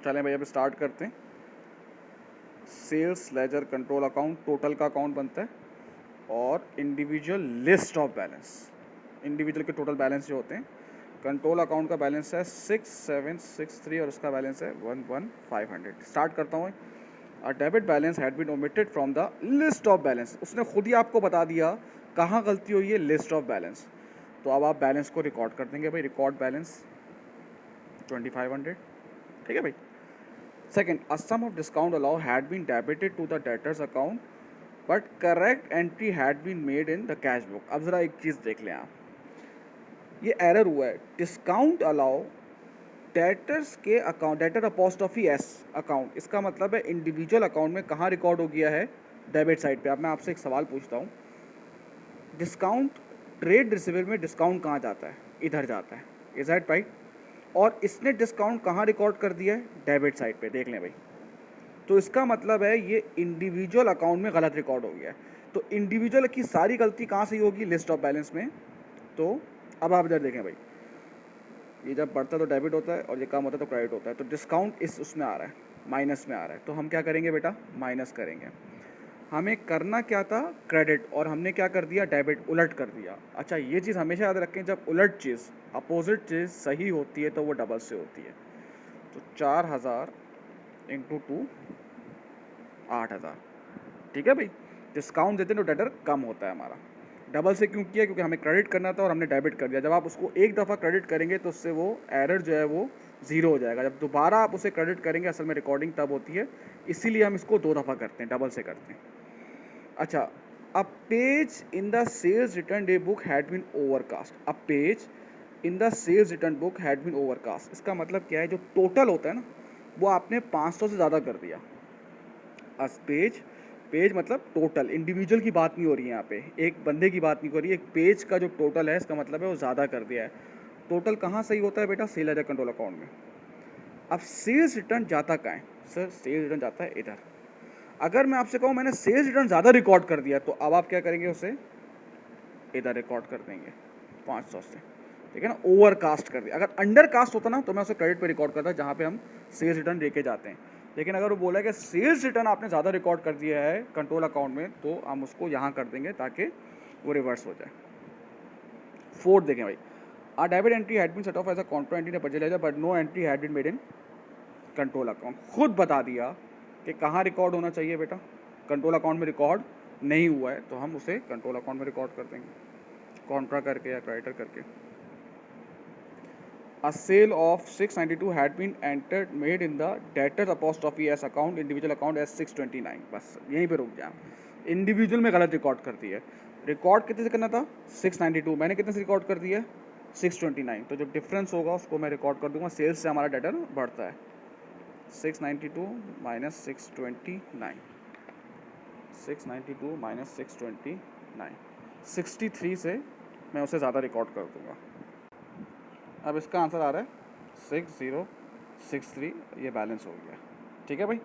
चलें भाई अब स्टार्ट करते हैं। Sales ledger control account total का अकाउंट बनता है और individual list of balance, individual के टोटल बैलेंस जो होते हैं। कंट्रोल अकाउंट का बैलेंस है 6763 और उसका बैलेंस है 11500। स्टार्ट करता हूँ। A debit balance had been omitted from the list of balance. उसने खुद ही आपको बता दिया कहाँ गलती हुई है, लिस्ट ऑफ बैलेंस। तो अब आप बैलेंस को रिकॉर्ड कर देंगे भाई, रिकॉर्ड बैलेंस 2500। ठीक है भाई। Second, a sum of discount allow had been debited to the debtors account but correct entry had been made in the cash book. अब ज़रा एक चीज़ देख लें आप, ये एरर हुआ है। डिस्काउंट अलाउ डेटर्स के account, debtor apostrophe S account, इसका मतलब है इंडिविजुअल अकाउंट में कहाँ रिकॉर्ड हो गया है, डेबिट साइड पे। अब मैं आपसे एक सवाल पूछता हूँ, डिस्काउंट ट्रेड रिसीवेबल में डिस्काउंट कहाँ जाता है, इधर जाता है, इज दैट राइट? और इसने डिस्काउंट कहाँ रिकॉर्ड कर दिया है, डेबिट साइड पे। देख लें भाई, तो इसका मतलब है ये इंडिविजुअल अकाउंट में गलत रिकॉर्ड हो गया है। तो इंडिविजुअल की सारी गलती कहाँ से होगी, लिस्ट ऑफ बैलेंस में। तो अब आप इधर देखें भाई, ये जब बढ़ता है तो डेबिट होता है और ये कम होता है तो क्रेडिट होता है। तो डिस्काउंट इस उसमें आ रहा है, माइनस में आ रहा है। तो हम क्या करेंगे बेटा, माइनस करेंगे। हमें करना क्या था, क्रेडिट, और हमने क्या कर दिया, डेबिट, उलट कर दिया। अच्छा, ये चीज़ हमेशा याद रखें, जब उलट चीज़, अपोजिट चीज़ सही होती है तो वो डबल से होती है। तो 4000 इंटू 2 8000। ठीक है भाई। डिस्काउंट देते हैं तो डेटर कम होता है हमारा। डबल से क्यों किया, क्योंकि हमें क्रेडिट करना था और हमने डेबिट कर दिया। जब आप उसको एक दफ़ा क्रेडिट करेंगे तो उससे वो एरर जो है वो ज़ीरो हो जाएगा। जब दोबारा आप उसे क्रेडिट करेंगे, असल में रिकॉर्डिंग तब होती है, इसीलिए हम इसको दो दफ़ा करते हैं, डबल से करते हैं। अच्छा, a page in the sales return day book had been overcast. A page in the sales return book had been overcast, इसका मतलब क्या है, जो टोटल होता है ना, वो आपने 500 से ज़्यादा कर दिया। अस पेज, पेज मतलब टोटल, इंडिविजुअल की बात नहीं हो रही है यहाँ पे, एक बंदे की बात नहीं हो रही है। एक पेज का जो टोटल है, इसका मतलब है वो ज़्यादा कर दिया है। टोटल कहाँ सही होता है बेटा, सेल लेजर कंट्रोल अकाउंट में। अब सेल्स रिटर्न जाता कहाँ है सर, सेल्स रिटर्न जाता है इधर। अगर मैं आपसे कहूँ मैंने सेल्स रिटर्न ज़्यादा रिकॉर्ड कर दिया, तो अब आप क्या करेंगे, उसे इधर रिकॉर्ड कर देंगे 500 से। ठीक है ना, ओवर कास्ट कर दिया। अगर अंडर कास्ट होता ना तो मैं उसे क्रेडिट पे रिकॉर्ड करता, जहाँ पे हम सेल्स रिटर्न लेके जाते हैं। लेकिन अगर वो बोला कि सेल्स रिटर्न आपने ज़्यादा रिकॉर्ड कर दिया है कंट्रोल अकाउंट में, तो हम उसको यहाँ कर देंगे ताकि वो रिवर्स हो जाए। फोर्थ देखें भाई, a debit entry had been set off as a counter entry in purchase ledger but no entry had been made in control account. खुद बता दिया कि कहाँ रिकॉर्ड होना चाहिए बेटा, कंट्रोल अकाउंट में रिकॉर्ड नहीं हुआ है, तो हम उसे कंट्रोल अकाउंट में रिकॉर्ड कर देंगे, कॉन्ट्रा करके या क्रेडिटर करके। A sale of 692 had been entered made in the debtors apostrophe s account, individual account as 629। बस यहीं पे रुक गया। इंडिविजुअल में गलत रिकॉर्ड कर दिया। रिकॉर्ड कितने से करना था, 692, मैंने कितने से रिकॉर्ड कर दिया, 629। तो जो डिफरेंस होगा उसको मैं रिकॉर्ड कर दूंगा, सेल्स से हमारा डेटर बढ़ता है। 692 माइनस 629, 692 माइनस 629, 63 से मैं उसे ज़्यादा रिकॉर्ड कर दूंगा। अब इसका आंसर आ रहा है 6063, ये बैलेंस हो गया। ठीक है भाई।